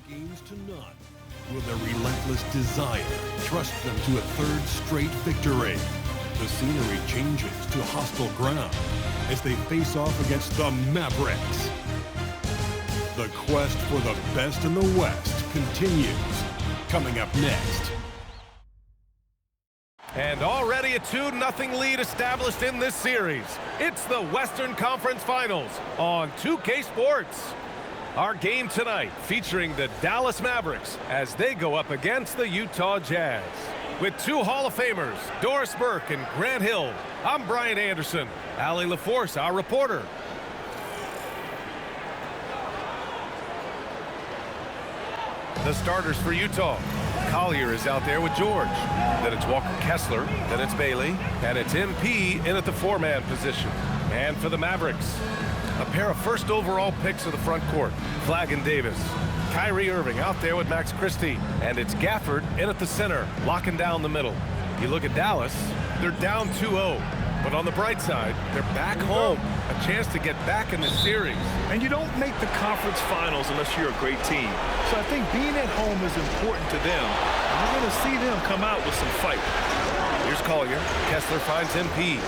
games to none. Will their relentless desire thrust them to a third straight victory? The scenery changes to hostile ground as they face off against the Mavericks. The quest for the best in the West continues. Coming up next. And already a 2-0 lead established in this series. It's the Western Conference Finals on 2K Sports. Our game tonight featuring the Dallas Mavericks as they go up against the Utah Jazz. With two Hall of Famers, Doris Burke and Grant Hill, I'm Brian Anderson. Allie LaForce, our reporter. The starters for Utah. Collier is out there with George. Then it's Walker Kessler. Then it's Bailey. And it's MP in at the four-man position. And for the Mavericks, a pair of first overall picks of the front court, Flagg and Davis. Kyrie Irving out there with Max Christie. And it's Gafford in at the center, locking down the middle. You look at Dallas, they're down 2-0. But on the bright side, they're back home. A chance to get back in the series. And you don't make the conference finals unless you're a great team. So I think being at home is important to them. And we're going to see them come out with some fight. Here's Collier. Kessler finds MP.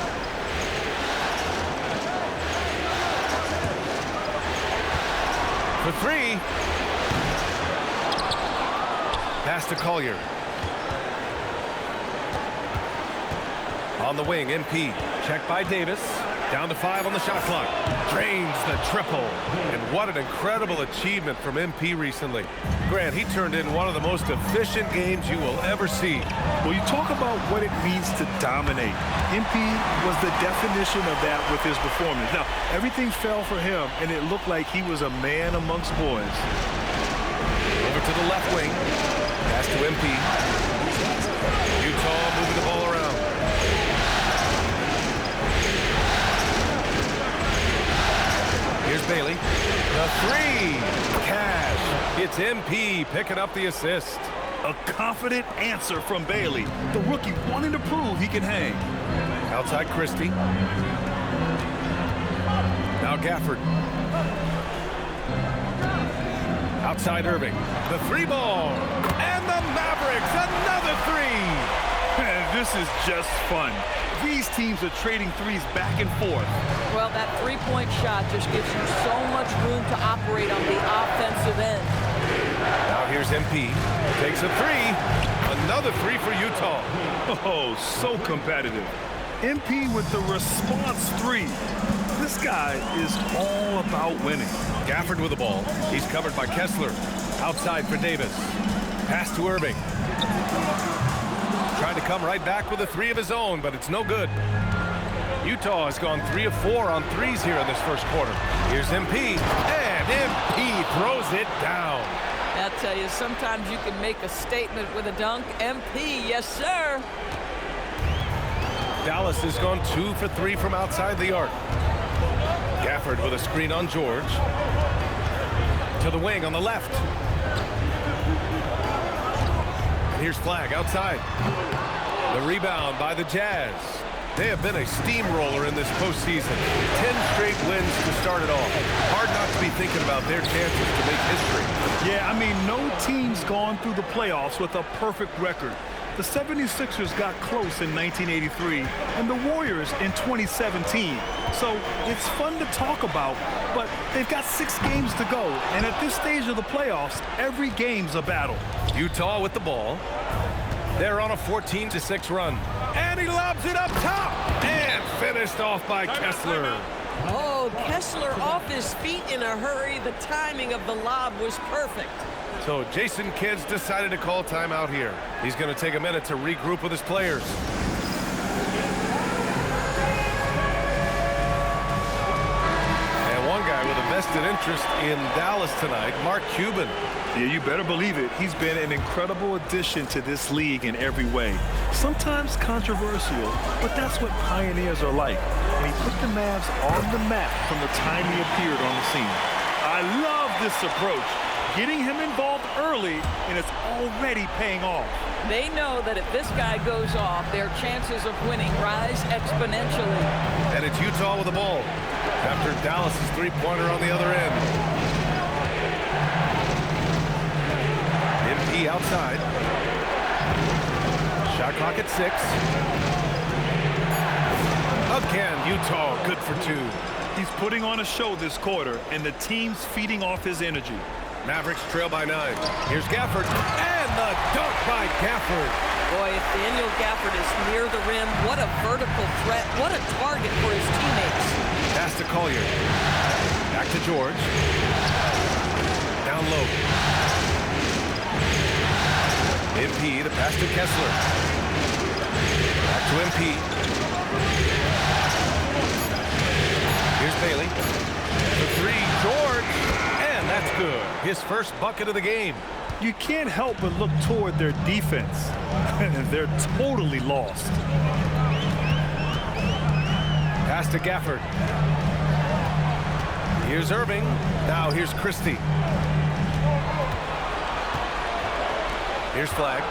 For three. Pass to Collier. On the wing, MP. Checked by Davis. Down to 5 on the shot clock. Drains the triple. And what an incredible achievement from MP recently. Grant, he turned in one of the most efficient games you will ever see. Well, you talk about what it means to dominate. MP was the definition of that with his performance. Now, everything fell for him, and it looked like he was a man amongst boys. Over to the left wing. Pass to MP. Utah moving the ball around. Here's Bailey. The three. Cash. It's MP picking up the assist. A confident answer from Bailey. The rookie wanting to prove he can hang. Outside Christie. Now Gafford. Outside Irving. The three ball. And the Mavericks, another three. Man, this is just fun. These teams are trading threes back and forth. Well, that three-point shot just gives you so much room to operate on the offensive end. Now here's MP. Takes a three. Another three for Utah. Oh, so competitive. MP with the response three. This guy is all about winning. Gafford with the ball. He's covered by Kessler. Outside for Davis. Pass to Irving. Trying to come right back with a three of his own, but it's no good. Utah has gone 3 of 4 on threes here in this first quarter. Here's MP, and MP throws it down. I'll tell you, sometimes you can make a statement with a dunk. MP, yes, sir. Dallas has gone 2 for 3 from outside the arc. Gafford with a screen on George. To the wing on the left. Here's Flagg outside. The rebound by the Jazz. They have been a steamroller in this postseason. 10 straight wins to start it off. Hard not to be thinking about their chances to make history. Yeah, I mean, no team's gone through the playoffs with a perfect record. The 76ers got close in 1983 and the Warriors in 2017. So it's fun to talk about, but they've got 6 games to go. And at this stage of the playoffs, every game's a battle. Utah with the ball. They're on a 14-6 run. And he lobs it up top. And finished off by Kessler. Oh, Kessler off his feet in a hurry. The timing of the lob was perfect. So Jason Kidd's decided to call timeout here. He's going to take a minute to regroup with his players. And one guy with a vested interest in Dallas tonight, Mark Cuban. Yeah, you better believe it. He's been an incredible addition to this league in every way. Sometimes controversial, but that's what pioneers are like. And he put the Mavs on the map from the time he appeared on the scene. I love this approach. Getting him involved early, and it's already paying off. They know that if this guy goes off, their chances of winning rise exponentially. And it's Utah with the ball after Dallas's three-pointer on the other end. outside. Shot clock at 6. Again, Utah good for 2. He's putting on a show this quarter, and the team's feeding off his energy. Mavericks trail by 9. Here's Gafford, and the dunk by Gafford. Boy, if Daniel Gafford is near the rim, what a vertical threat. What a target for his teammates. Pass to Collier. Back to George. Down low. MP, the pass to Kessler. Back to MP. Here's Bailey. The 3, George. And that's good. His first bucket of the game. You can't help but look toward their defense. They're totally lost. Pass to Gafford. Here's Irving. Now here's Christie. Here's Flag.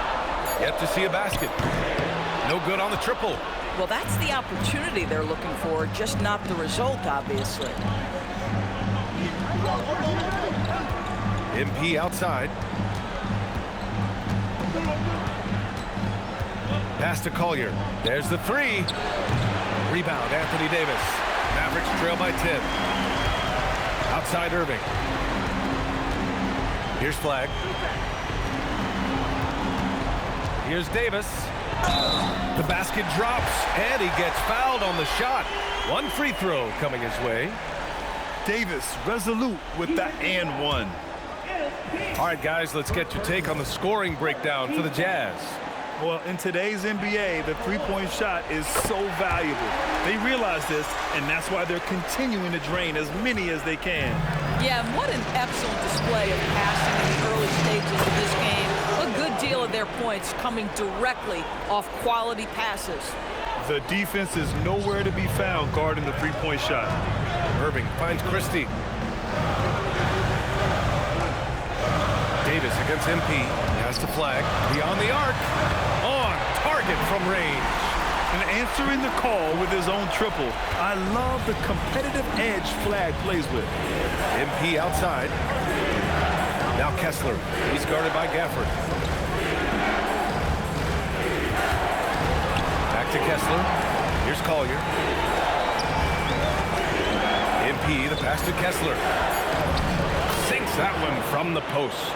Yet to see a basket. No good on the triple. Well, that's the opportunity they're looking for, just not the result, obviously. MP outside. Pass to Collier. There's the 3. Rebound, Anthony Davis. Mavericks trail by 10. Outside Irving. Here's Flag. Here's Davis. The basket drops, and he gets fouled on the shot. One free throw coming his way. Davis resolute with the and one. All right, guys, let's get your take on the scoring breakdown for the Jazz. Well, in today's NBA, the three-point shot is so valuable. They realize this, and that's why they're continuing to drain as many as they can. Yeah, and what an excellent display of passing in the early stages of this game. A good deal of their points coming directly off quality passes. The defense is nowhere to be found guarding the three-point shot. Irving finds Christie. Davis against MP. Has to Flag. Beyond the arc. On target from range. And answering the call with his own triple. I love the competitive edge Flag plays with. MP outside. Now Kessler. He's guarded by Gafford. Back to Kessler. Here's Collier. MP, the pass to Kessler. Sinks that one from the post.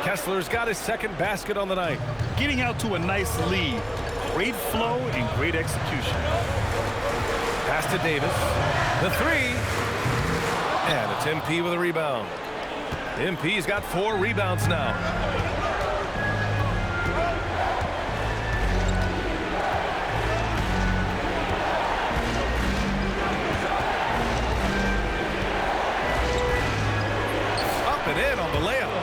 Kessler's got his second basket on the night. Getting out to a nice lead. Great flow and great execution. Pass to Davis. The 3. And it's MP with a rebound. MP's got 4 rebounds now. Up and in on the layup.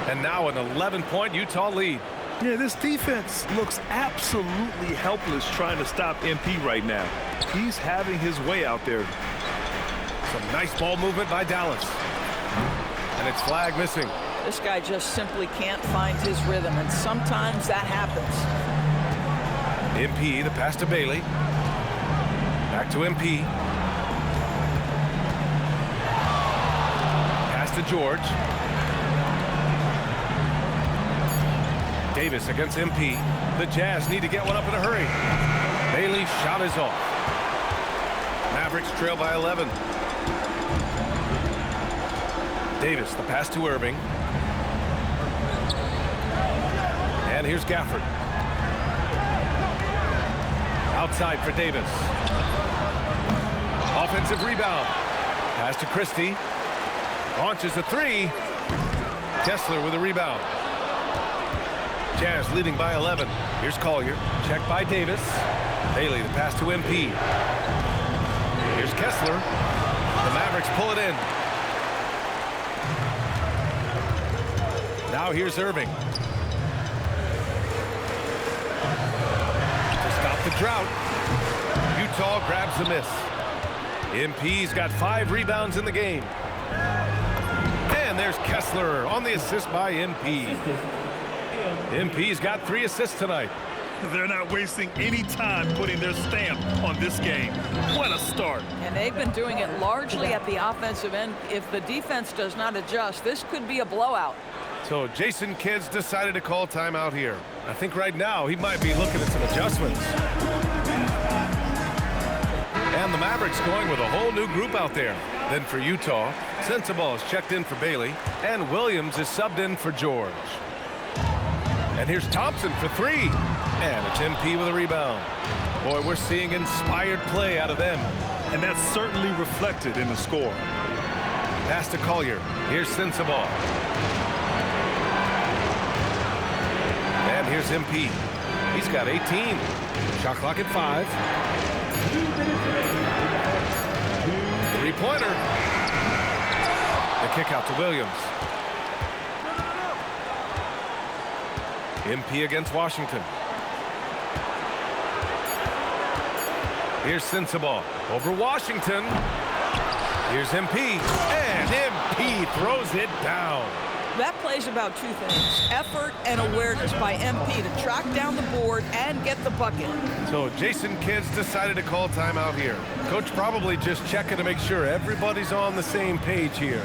And now an 11-point Utah lead. Yeah, this defense looks absolutely helpless trying to stop MP right now. He's having his way out there. Some nice ball movement by Dallas. And it's Flag missing. This guy just simply can't find his rhythm, and sometimes that happens. MP, the pass to Bailey. Back to MP. Pass to George. Davis against MP. The Jazz need to get one up in a hurry. Bailey's shot is off. Mavericks trail by 11. Davis, the pass to Irving. And here's Gafford. Outside for Davis. Offensive rebound. Pass to Christie. Launches a 3. Kessler with a rebound. Jazz leading by 11. Here's Collier. Checked by Davis. Bailey, the pass to MP. Here's Kessler. The Mavericks pull it in. Now here's Irving. To stop the drought. Utah grabs the miss. MP's got 5 rebounds in the game. And there's Kessler on the assist by MP. MP's got 3 assists tonight. They're not wasting any time putting their stamp on this game. What a start. And they've been doing it largely at the offensive end. If the defense does not adjust, this could be a blowout. So Jason Kidd's decided to call timeout here. I think right now he might be looking at some adjustments. And the Mavericks going with a whole new group out there. Then for Utah, Sensabaugh is checked in for Bailey, and Williams is subbed in for George. And here's Thompson for three. And it's MP with a rebound. Boy, we're seeing inspired play out of them. And that's certainly reflected in the score. Pass to Collier. Here's Sensabaugh. And here's MP. He's got 18. Shot clock at 5. Three-pointer. The kick out to Williams. MP against Washington. Here's Sensabaugh over Washington. Here's MP, and MP throws it down. That play's about two things: effort and awareness by MP to track down the board and get the bucket. So Jason Kidd's decided to call timeout here. Coach probably just checking to make sure everybody's on the same page here.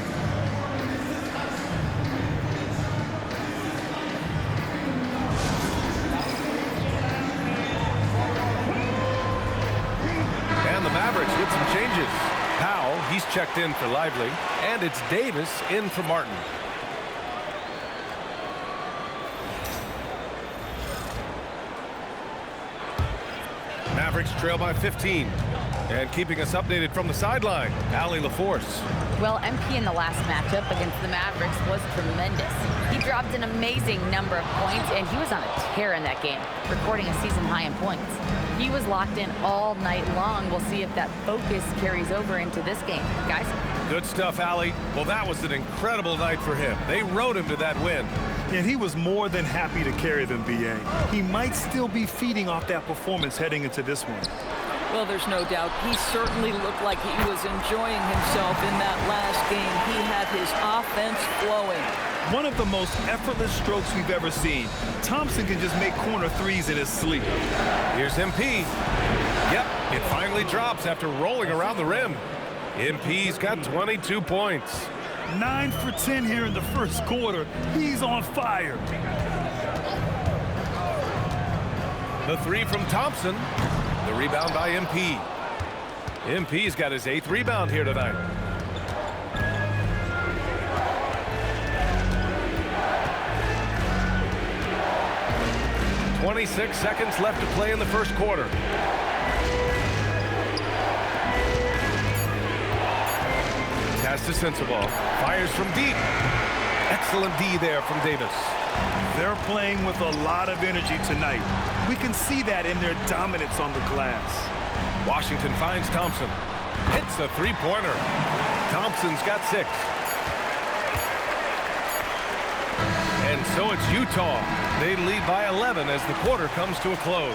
And the Mavericks with some changes. Powell, he's checked in for Lively, and it's Davis in for Martin. Mavericks trail by 15. And keeping us updated from the sideline, Allie LaForce. Well, MP in the last matchup against the Mavericks was tremendous. He dropped an amazing number of points, and he was on a tear in that game, recording a season high in points. He was locked in all night long. We'll see if that focus carries over into this game. Guys? Good stuff, Allie. Well, that was an incredible night for him. They rode him to that win. And he was more than happy to carry them, B.A. He might still be feeding off that performance heading into this one. Well, there's no doubt. He certainly looked like he was enjoying himself in that last game. He had his offense flowing. One of the most effortless strokes we've ever seen. Thompson can just make corner threes in his sleep. Here's MP. Yep, it finally drops after rolling around the rim. MP's got 22 points. 9 for 10 here in the first quarter. He's on fire. The three from Thompson. The rebound by MP. MP's got his 8th rebound here tonight. "26 seconds left to play in the first quarter. Pass to Sensabaugh. Fires from deep. Excellent D there from Davis. They're playing with a lot of energy tonight. We can see that in their dominance on the glass. Washington finds Thompson. Hits a three-pointer. Thompson's got 6. And so it's Utah. They lead by 11 as the quarter comes to a close.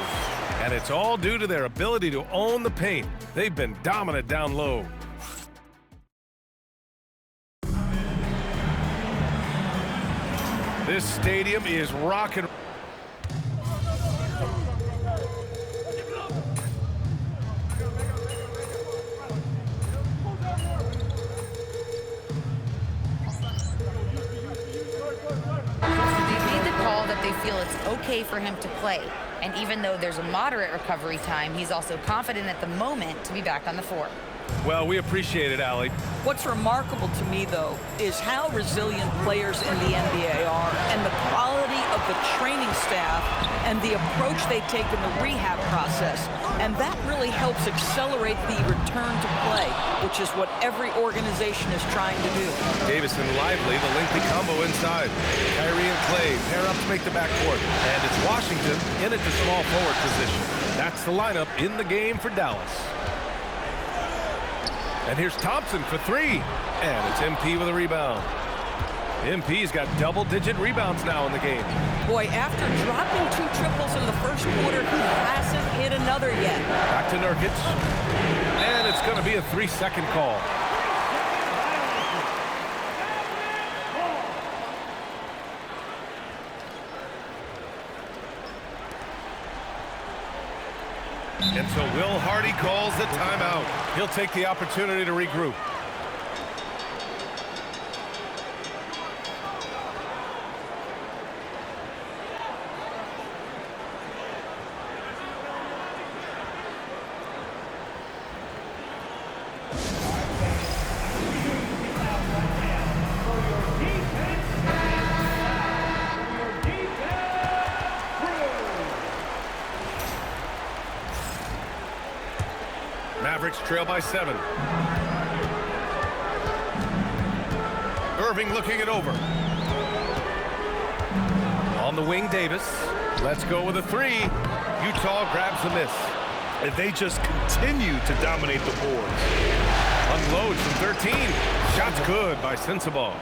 And it's all due to their ability to own the paint. They've been dominant down low. This stadium is rocking. They feel it's okay for him to play. And even though there's a moderate recovery time, he's also confident at the moment to be back on the floor. Well, we appreciate it, Allie. What's remarkable to me, though, is how resilient players in the NBA are and the quality of the training staff and the approach they take in the rehab process. And that really helps accelerate the return to play, which is what every organization is trying to do. Davis and Lively, the lengthy combo inside. Kyrie and Clay pair up to make the backcourt. And it's Washington in at the small forward position. That's the lineup in the game for Dallas. And here's Thompson for 3. And it's MP with a rebound. MP's got double-digit rebounds now in the game. Boy, after dropping 2 triples in the first quarter, he hasn't hit another yet. Back to Nurkic. And it's going to be a 3-second call. And so Will Hardy calls the timeout. He'll take the opportunity to regroup. Mavericks trail by 7. Irving looking it over. On the wing, Davis. Let's go with a 3. Utah grabs the miss. And they just continue to dominate the boards. Unloads from 13. Shot's good by Sensabaugh.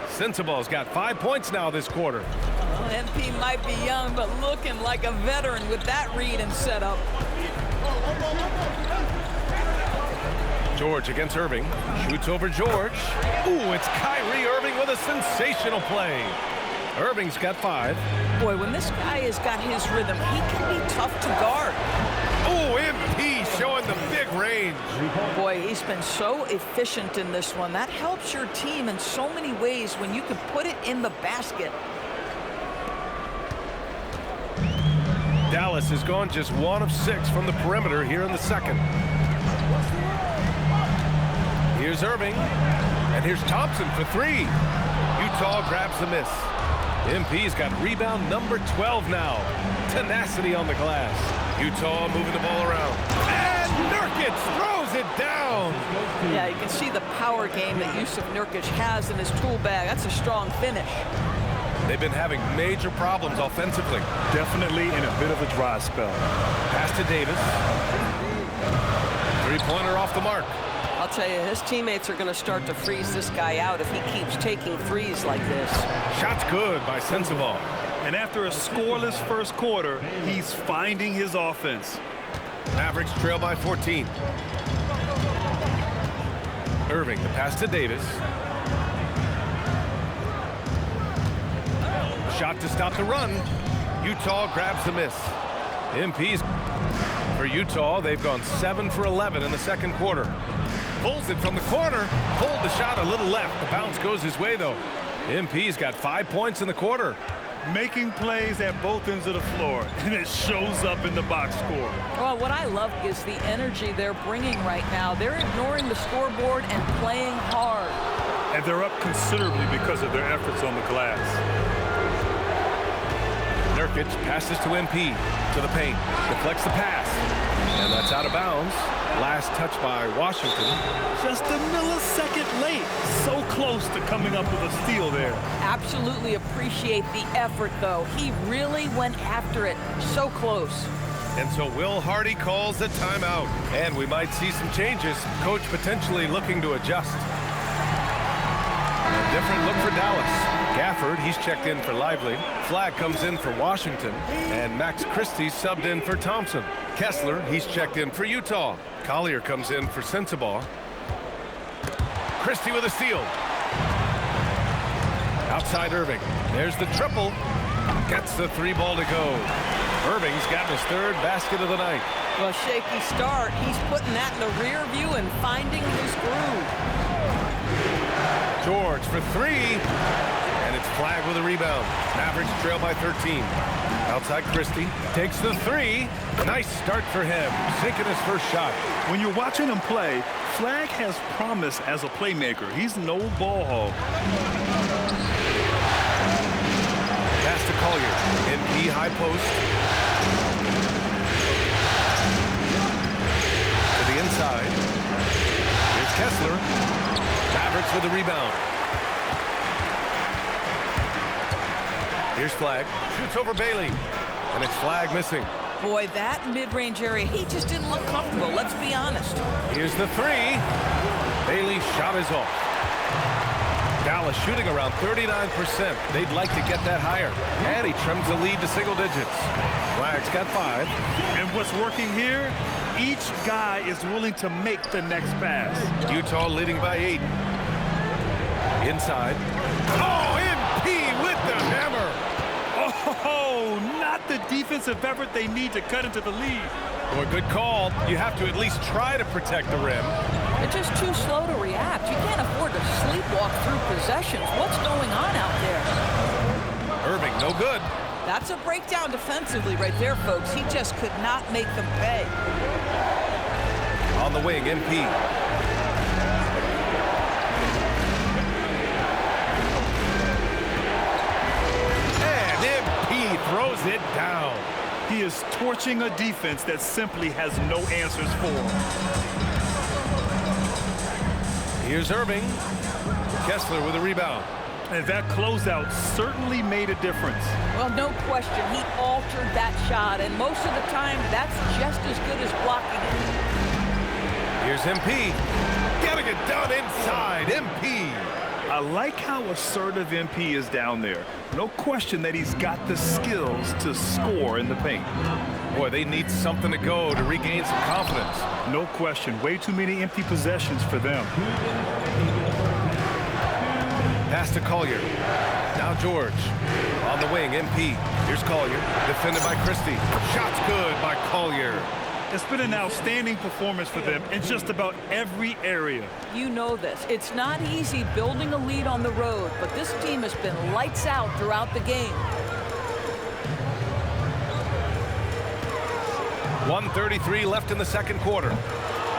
Sensabaugh's got 5 points now this quarter. Well, MP might be young, but looking like a veteran with that read and setup. George against Irving. Shoots over George. Ooh, it's Kyrie Irving with a sensational play. Irving's got 5. Boy, when this guy has got his rhythm, he can be tough to guard. Oh, MP showing the big range. Boy, he's been so efficient in this one. That helps your team in so many ways when you can put it in the basket. Dallas has gone just 1 of 6 from the perimeter here in the second. Here's Irving, and here's Thompson for 3. Utah grabs the miss. MP's got rebound number 12 now. Tenacity on the glass. Utah moving the ball around. And Nurkic throws it down. Yeah, you can see the power game that Yusuf Nurkic has in his tool bag. That's a strong finish. They've been having major problems offensively. Definitely in a bit of a dry spell. Pass to Davis. Three-pointer off the mark. I'll tell you, his teammates are going to start to freeze this guy out if he keeps taking threes like this. Shot's good by Sensabaugh. And after a scoreless first quarter, he's finding his offense. Mavericks trail by 14. Irving, the pass to Davis. Shot to stop the run. Utah grabs the miss. MP's for Utah. They've gone 7 for 11 in the second quarter. Pulls it from the corner. Pulled the shot a little left. The bounce goes his way, though. MP's got 5 points in the quarter. Making plays at both ends of the floor, and it shows up in the box score. Well, what I love is the energy they're bringing right now. They're ignoring the scoreboard and playing hard. And they're up considerably because of their efforts on the glass. Nurkic passes to MP, to the paint, deflects the pass, and that's out of bounds. Last touch by Washington. Just a millisecond late. So close to coming up with a steal there. Absolutely appreciate the effort, though. He really went after it. So close. And so Will Hardy calls the timeout. And we might see some changes. Coach potentially looking to adjust. A different look for Dallas. Gafford, he's checked in for Lively. Flagg comes in for Washington. And Max Christie subbed in for Thompson. Kessler, he's checked in for Utah. Collier comes in for Sensabaugh. Christie with a steal. Outside Irving. There's the triple. Gets the 3 ball to go. Irving's gotten his 3rd basket of the night. Well, shaky start. He's putting that in the rear view and finding his groove. George for 3. And it's Flagg with a rebound. Mavericks trail by 13. Outside Christie. Takes the 3. Nice start for him. Sinking his first shot. When you're watching him play, Flagg has promise as a playmaker. He's no ball hog. Pass to Collier. MP high post. To the inside. Here's Kessler. Mavericks with a rebound. Here's Flagg. Shoots over Bailey. And it's Flagg missing. Boy, that mid-range area, he just didn't look comfortable. Let's be honest. Here's the 3. Bailey's shot is off. Dallas shooting around 39%. They'd like to get that higher. And he trims the lead to single digits. Flagg's got 5. And what's working here? Each guy is willing to make the next pass. Utah leading by 8. Inside. Oh, MP with the hammer. Oh, not the defensive effort they need to cut into the lead. Boy, good call. You have to at least try to protect the rim. They're just too slow to react. You can't afford to sleepwalk through possessions. What's going on out there? Irving, no good. That's a breakdown defensively right there, folks. He just could not make them pay. On the wing, MP. And MP throws it down. He is torching a defense that simply has no answers for him. Here's Irving. Kessler with a rebound. And that closeout certainly made a difference. Well, no question. He altered that shot, and most of the time, that's just as good as blocking it. Here's MP. Getting it done inside. MP. I like how assertive MP is down there. No question that he's got the skills to score in the paint. Boy, they need something to go to regain some confidence. No question. Way too many empty possessions for them. Pass to Collier. Now George. On the wing, MP. Here's Collier. Defended by Christie. Shot's good by Collier. It's been an outstanding performance for them in just about every area. You know this. It's not easy building a lead on the road, but this team has been lights out throughout the game. 1:33 left in the second quarter.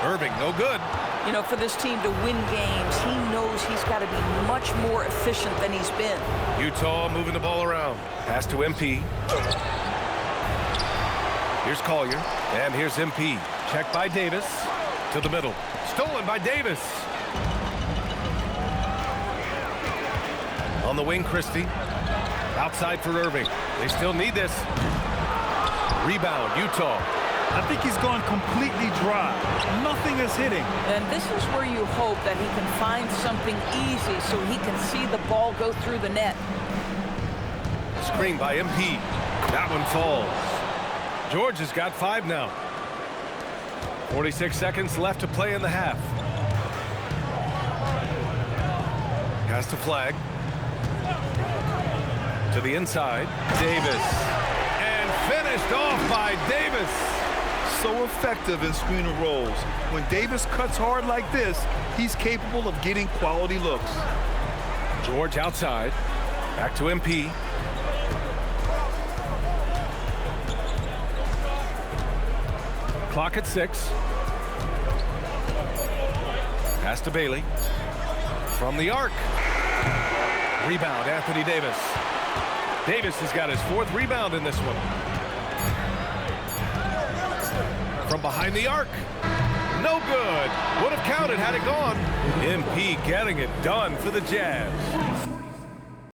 Irving, no good. You know, for this team to win games, he knows he's got to be much more efficient than he's been. Utah moving the ball around. Pass to MP. Here's Collier. And here's MP. Checked by Davis. To the middle. Stolen by Davis. On the wing, Christie. Outside for Irving. They still need this. Rebound, Utah. I think he's gone completely dry. Nothing is hitting. And this is where you hope that he can find something easy so he can see the ball go through the net. Screen by MP. That one falls. George has got 5 now. 46 seconds left to play in the half. Pass to Flag. To the inside. Davis. And finished off by Davis. So effective in screener rolls. When Davis cuts hard like this, he's capable of getting quality looks. George outside. Back to MP. Clock at 6. Pass to Bailey. From the arc. Rebound, Anthony Davis. Davis has got his 4th rebound in this one. From behind the arc. No good. Would have counted had it gone. MP getting it done for the Jazz.